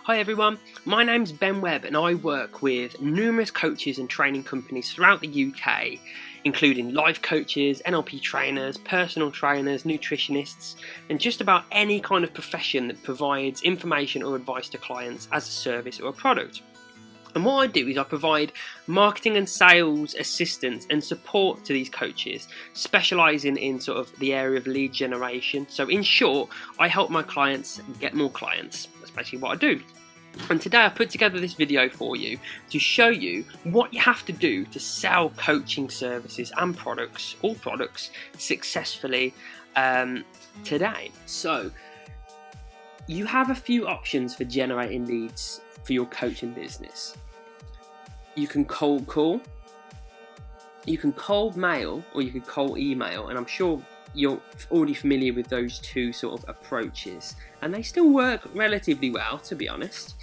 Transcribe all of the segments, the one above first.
Hi everyone, my name's Ben Webb and I work with numerous coaches and training companies throughout the UK, including life coaches, NLP trainers, personal trainers, nutritionists, and just about any kind of profession that provides information or advice to clients as a service or a product. And what I do is I provide marketing and sales assistance and support to these coaches, specialising in sort of the area of lead generation. So in short, I help my clients get more clients. That's basically what I do. And today I put together this video for you to show you what you have to do to sell coaching services and products, all products, successfully today. So you have a few options for generating leads for your coaching business. You can cold call, you can cold mail, or you can cold email, and I'm sure you're already familiar with those two sort of approaches, and they still work relatively well, to be honest.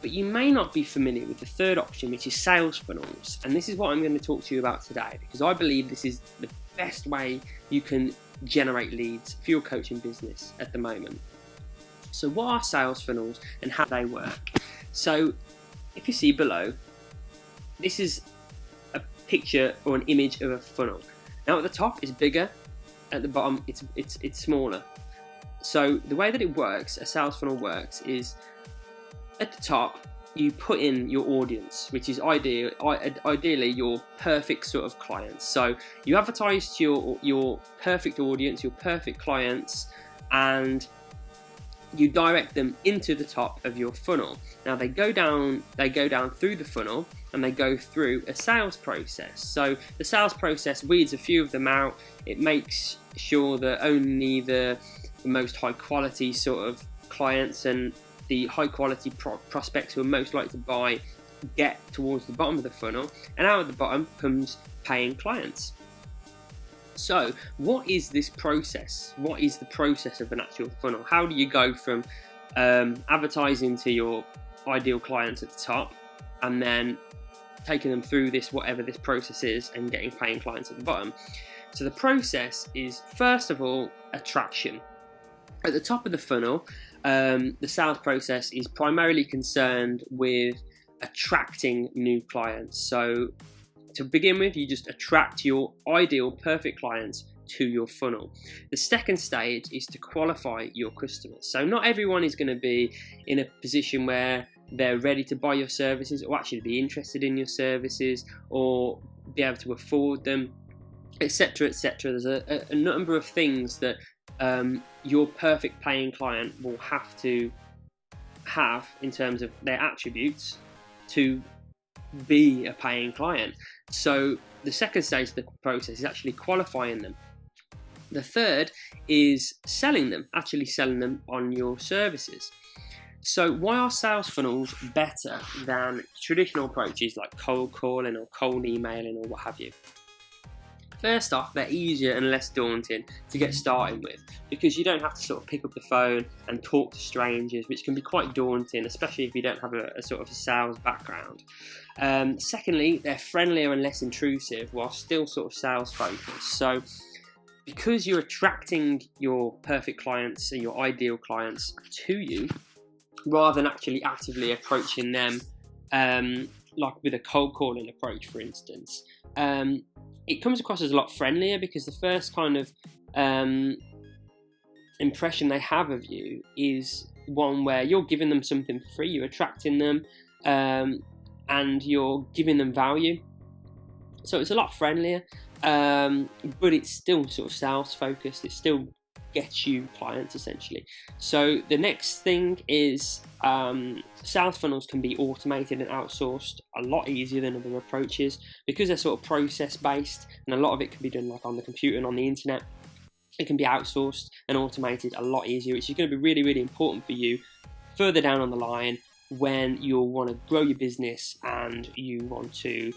But you may not be familiar with the third option, which is sales funnels, and this is what I'm going to talk to you about today, because I believe this is the best way you can generate leads for your coaching business at the moment. So what are sales funnels and how they work? So if you see below, this is a picture or an image of a funnel. Now at the top it's bigger, at the bottom it's smaller. So the way that it works, a sales funnel works, is at the top you put in your audience, which is ideally your perfect sort of clients. So you advertise to your perfect audience, your perfect clients, and you direct them into the top of your funnel. Now they go down through the funnel and they go through a sales process. So the sales process weeds a few of them out. It makes sure that only the most high quality sort of clients and the high quality prospects who are most likely to buy get towards the bottom of the funnel, and out of the bottom comes paying clients. So what is this process? What is the process of an actual funnel? How do you go from advertising to your ideal clients at the top and then taking them through this, whatever this process is, and getting paying clients at the bottom? So the process is, first of all, attraction. At the top of the funnel, the sales process is primarily concerned with attracting new clients. So to begin with, you just attract your ideal perfect clients to your funnel. The second stage is to qualify your customers. So not everyone is going to be in a position where they're ready to buy your services or actually be interested in your services or be able to afford them, etc., etc. There's a number of things that your perfect paying client will have to have in terms of their attributes to be a paying client. So the second stage of the process is actually qualifying them. The third is selling them, actually selling them on your services. So why are sales funnels better than traditional approaches like cold calling or cold emailing or what have you? First off, they're easier and less daunting to get started with, because you don't have to sort of pick up the phone and talk to strangers, which can be quite daunting, especially if you don't have a sort of a sales background. Secondly, they're friendlier and less intrusive while still sort of sales focused. So because you're attracting your perfect clients and your ideal clients to you, rather than actually actively approaching them, like with a cold calling approach, for instance, it comes across as a lot friendlier, because the first kind of impression they have of you is one where you're giving them something for free, you're attracting them, and you're giving them value. So it's a lot friendlier, but it's still sort of sales focused. It still gets you clients essentially. So the next thing is sales funnels can be automated and outsourced a lot easier than other approaches, because they're sort of process based and a lot of it can be done like on the computer and on the internet. It can be outsourced and automated a lot easier, which is going to be really, really important for you further down on the line when you'll want to grow your business and you want to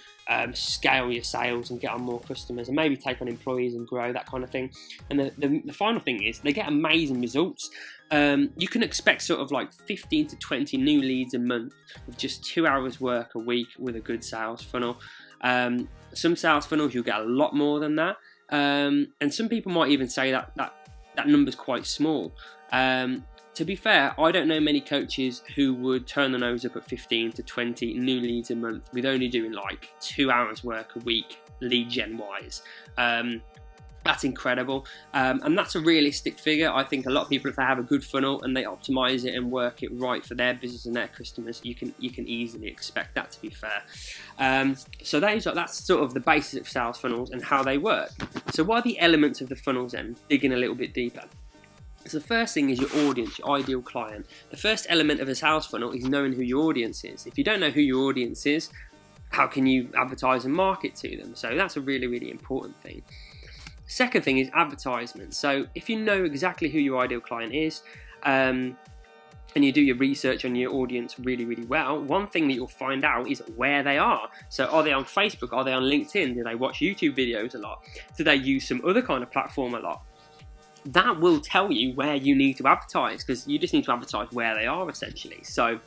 scale your sales and get on more customers and maybe take on employees and grow, that kind of thing. And the final thing is they get amazing results. You can expect sort of like 15 to 20 new leads a month with just 2 hours work a week with a good sales funnel. Some sales funnels you'll get a lot more than that, and some people might even say that number's quite small. To be fair, I don't know many coaches who would turn the nose up at 15 to 20 new leads a month with only doing like 2 hours work a week lead gen wise. That's incredible, and that's a realistic figure. I think a lot of people, if they have a good funnel and they optimize it and work it right for their business and their customers, you can easily expect that, to be fair. So that's sort of the basis of sales funnels and how they work. So what are the elements of the funnels then? Digging a little bit deeper. So the first thing is your audience, your ideal client. The first element of a sales funnel is knowing who your audience is. If you don't know who your audience is, how can you advertise and market to them? So that's a really, really important thing. Second thing is advertisement. So if you know exactly who your ideal client is, and you do your research on your audience really, really well, one thing that you'll find out is where they are. So are they on Facebook? Are they on LinkedIn? Do they watch YouTube videos a lot? Do they use some other kind of platform a lot? That will tell you where you need to advertise, because you just need to advertise where they are, essentially. So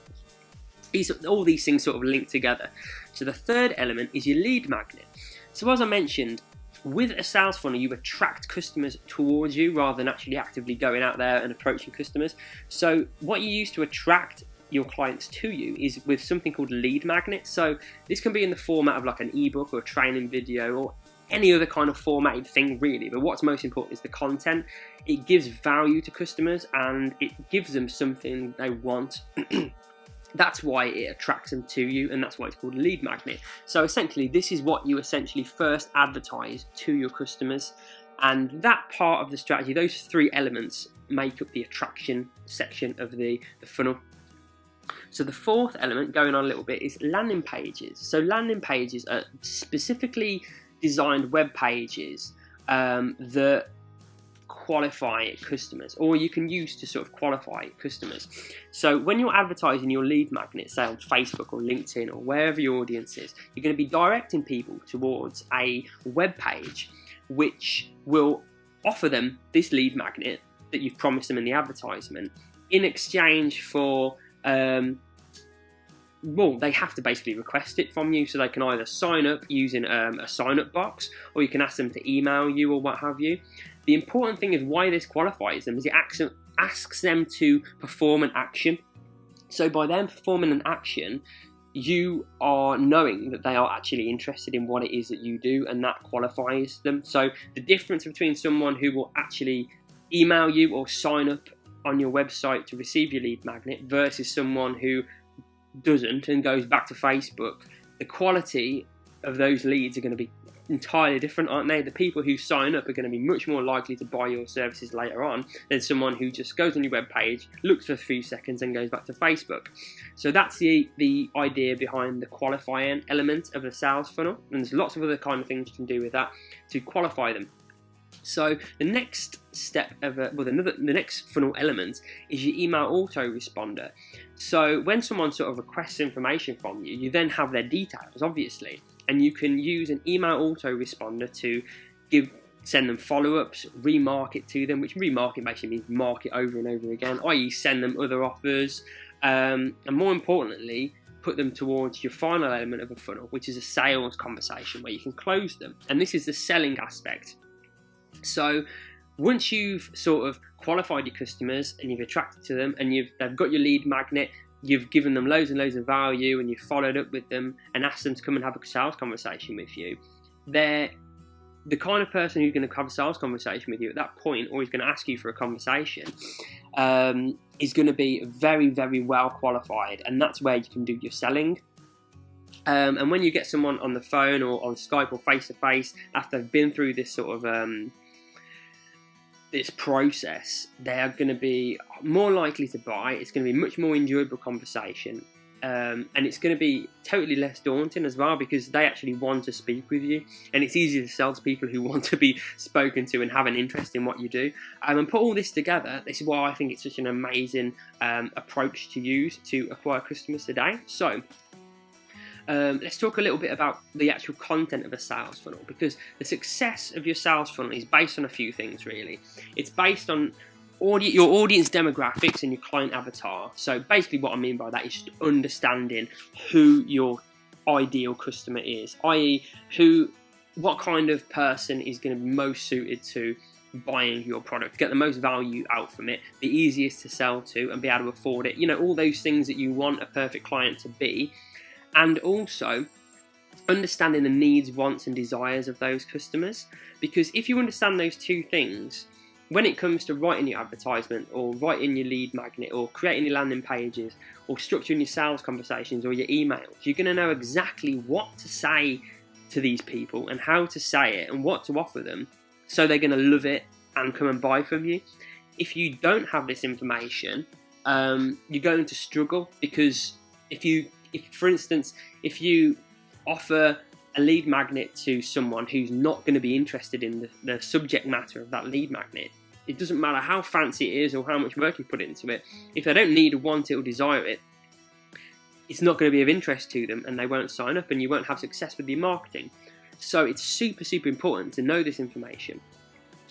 all these things sort of link together. So the third element is your lead magnet. So as I mentioned, with a sales funnel, you attract customers towards you rather than actually actively going out there and approaching customers. So what you use to attract your clients to you is with something called lead magnet. So this can be in the format of like an ebook or a training video or any other kind of formatted thing, really. But what's most important is the content. It gives value to customers and it gives them something they want. That's why it attracts them to you, and that's why it's called a lead magnet. So essentially, this is what you essentially first advertise to your customers, and that part of the strategy, those three elements, make up the attraction section of the funnel. So the fourth element, going on a little bit, is landing pages. So landing pages are specifically designed web pages that qualify customers, or you can use to sort of qualify customers. So when you're advertising your lead magnet, say on Facebook or LinkedIn or wherever your audience is, you're going to be directing people towards a web page which will offer them this lead magnet that you've promised them in the advertisement in exchange for they have to basically request it from you. So they can either sign up using a sign-up box, or you can ask them to email you or what have you. The important thing is why this qualifies them is it asks them to perform an action. So by them performing an action, you are knowing that they are actually interested in what it is that you do, and that qualifies them. So the difference between someone who will actually email you or sign up on your website to receive your lead magnet versus someone who doesn't and goes back to Facebook, the quality of those leads are going to be entirely different, aren't they? The people who sign up are going to be much more likely to buy your services later on than someone who just goes on your web page, looks for a few seconds and goes back to Facebook. So that's the idea behind the qualifying element of a sales funnel, and there's lots of other kind of things you can do with that to qualify them. So the next step of the next funnel element is your email autoresponder. So when someone sort of requests information from you, you then have their details, obviously, and you can use an email autoresponder to send them follow-ups, remarket to them, which remarket basically means market over and over again, i.e. send them other offers, and more importantly, put them towards your final element of a funnel, which is a sales conversation where you can close them. And this is the selling aspect. So once you've sort of qualified your customers and you've attracted to them and they've got your lead magnet, you've given them loads and loads of value and you've followed up with them and asked them to come and have a sales conversation with you, they're the kind of person who's going to have a sales conversation with you at that point, or is going to ask you for a conversation, is going to be very, very well qualified, and that's where you can do your selling. And when you get someone on the phone or on Skype or face-to-face after they've been through this sort of this process, they are going to be more likely to buy. It's going to be a much more enjoyable conversation, and it's going to be totally less daunting as well, because they actually want to speak with you, and it's easier to sell to people who want to be spoken to and have an interest in what you do. And put all this together, this is why I think it's such an amazing approach to use to acquire customers today. So let's talk a little bit about the actual content of a sales funnel, because the success of your sales funnel is based on a few things, really. It's based on your audience demographics and your client avatar. So basically what I mean by that is just understanding who your ideal customer is, i.e. what kind of person is going to be most suited to buying your product, get the most value out from it, be easiest to sell to, and be able to afford it. You know, all those things that you want a perfect client to be. And also understanding the needs, wants and desires of those customers, because if you understand those two things, when it comes to writing your advertisement or writing your lead magnet or creating your landing pages or structuring your sales conversations or your emails, you're going to know exactly what to say to these people and how to say it and what to offer them, so they're going to love it and come and buy from you. If you don't have this information, you're going to struggle, because for instance, if you offer a lead magnet to someone who's not going to be interested in the subject matter of that lead magnet, it doesn't matter how fancy it is or how much work you put into it. If they don't need or want it or desire it, it's not going to be of interest to them, and they won't sign up, and you won't have success with your marketing. So it's super, super important to know this information.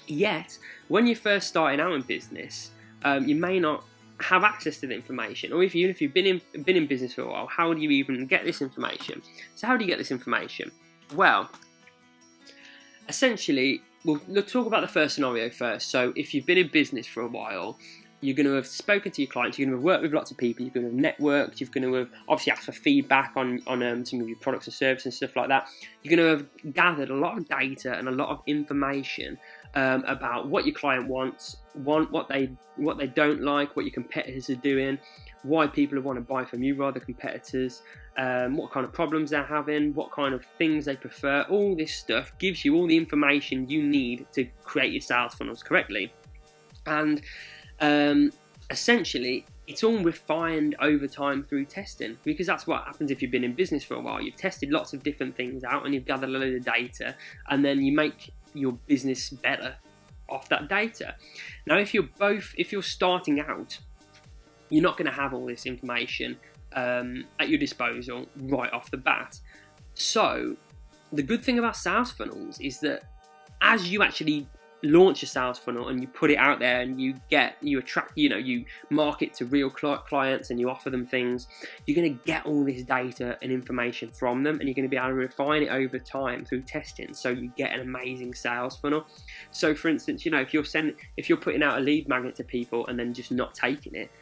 Yet, when you're first starting out in business, you may not have access to the information, or even if you've been in business for a while, how do you even get this information? So how do you get this information? Well, essentially, let's talk about the first scenario first. So if you've been in business for a while, you're going to have spoken to your clients, you're going to have worked with lots of people, you're going to have networked, you're going to have obviously asked for feedback on some of your products and services and stuff like that. You're going to have gathered a lot of data and a lot of information about what your client wants, what they don't like, what your competitors are doing, why people want to buy from you rather than competitors, what kind of problems they're having, what kind of things they prefer. All this stuff gives you all the information you need to create your sales funnels correctly. And essentially, it's all refined over time through testing, because that's what happens if you've been in business for a while. You've tested lots of different things out and you've gathered a load of data, and then you make your business better off that data. Now, if you're starting out, you're not going to have all this information at your disposal right off the bat. So the good thing about sales funnels is that as you actually launch a sales funnel and you put it out there and you attract, you market to real clients and you offer them things, you're going to get all this data and information from them, and you're going to be able to refine it over time through testing, so you get an amazing sales funnel. So for instance, if you're putting out a lead magnet to people and then just not taking it,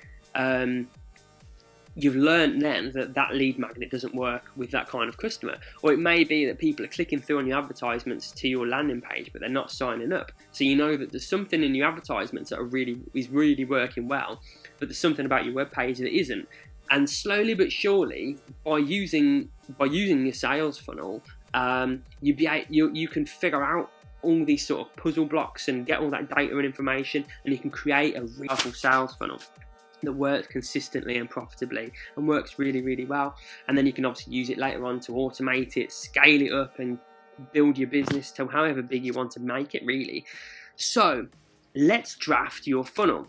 you've learned then that lead magnet doesn't work with that kind of customer. Or it may be that people are clicking through on your advertisements to your landing page, but they're not signing up. So you know that there's something in your advertisements that is really working well, but there's something about your webpage that isn't. And slowly but surely, by using your sales funnel, you can figure out all these sort of puzzle blocks and get all that data and information, and you can create a real sales funnel that works consistently and profitably and works really, really well. And then you can obviously use it later on to automate it, scale it up, and build your business to however big you want to make it, really. So let's draft your funnel.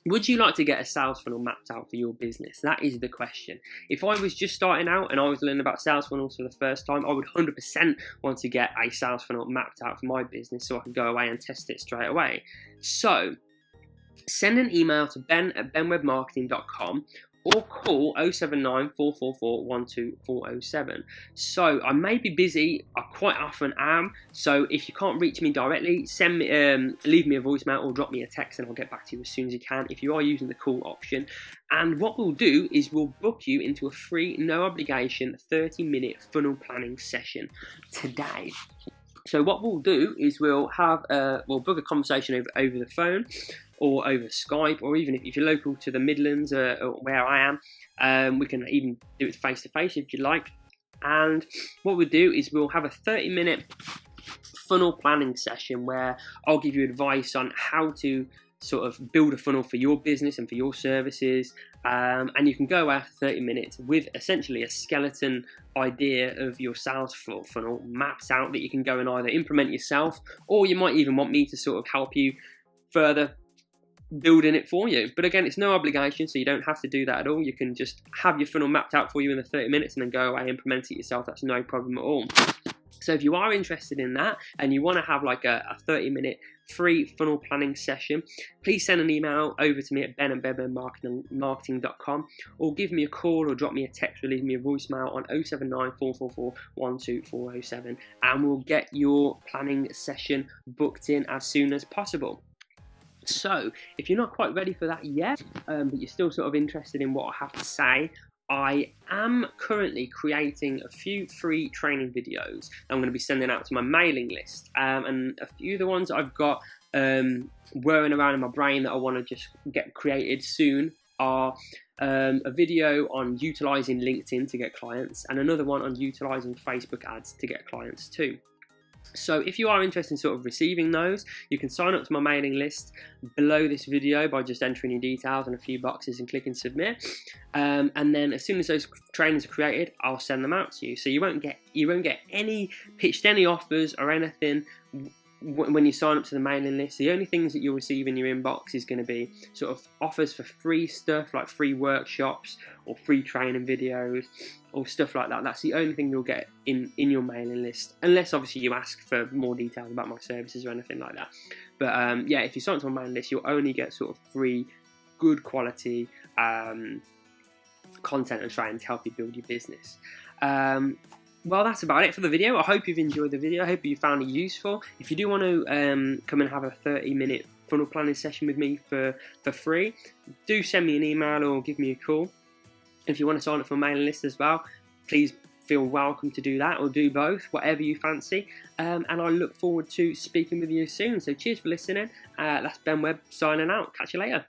Would you like to get a sales funnel mapped out for your business? That is the question. If I was just starting out and I was learning about sales funnels for the first time, I would 100% want to get a sales funnel mapped out for my business so I can go away and test it straight away. So send an email to ben@benwebmarketing.com or call 079 444 12407. So I may be busy, I quite often am, so if you can't reach me directly, leave me a voicemail or drop me a text and I'll get back to you as soon as you can if you are using the call option. And what we'll do is we'll book you into a free, no obligation, 30-minute funnel planning session today. So what we'll do is we'll book a conversation over the phone or over Skype, or even if you're local to the Midlands or where I am, we can even do it face-to-face if you like. And what we'll do is we'll have a 30-minute funnel planning session where I'll give you advice on how to sort of build a funnel for your business and for your services, and you can go after 30 minutes with essentially a skeleton idea of your sales funnel mapped out that you can go and either implement yourself, or you might even want me to sort of help you further building it for you. But again, it's no obligation, so you don't have to do that at all. You can just have your funnel mapped out for you in the 30 minutes and then go away and implement it yourself. That's no problem at all. So if you are interested in that and you want to have like a 30-minute free funnel planning session, please send an email over to me at ben@benwebmarketing.com, or give me a call or drop me a text or leave me a voicemail on 079 444 12407, and we'll get your planning session booked in as soon as possible. So if you're not quite ready for that yet, but you're still sort of interested in what I have to say, I am currently creating a few free training videos I'm going to be sending out to my mailing list, and a few of the ones I've got whirring around in my brain that I want to just get created soon are a video on utilising LinkedIn to get clients, and another one on utilising Facebook ads to get clients too. So if you are interested in sort of receiving those, you can sign up to my mailing list below this video by just entering your details in a few boxes and clicking submit. And then as soon as those trainings are created, I'll send them out to you. So you won't get any offers or anything when you sign up to the mailing list. The only things that you'll receive in your inbox is going to be sort of offers for free stuff like free workshops or free training videos or stuff like that. That's the only thing you'll get in your mailing list, unless obviously you ask for more details about my services or anything like that. But yeah, if you sign up to my mailing list, you'll only get sort of free, good quality content and training to help you build your business. Well, that's about it for the video. I hope you've enjoyed the video. I hope you found it useful. If you do want to come and have a 30-minute funnel planning session with me for free, do send me an email or give me a call. If you want to sign up for my mailing list as well, please feel welcome to do that, or do both, whatever you fancy. And I look forward to speaking with you soon. So cheers for listening. That's Ben Webb signing out. Catch you later.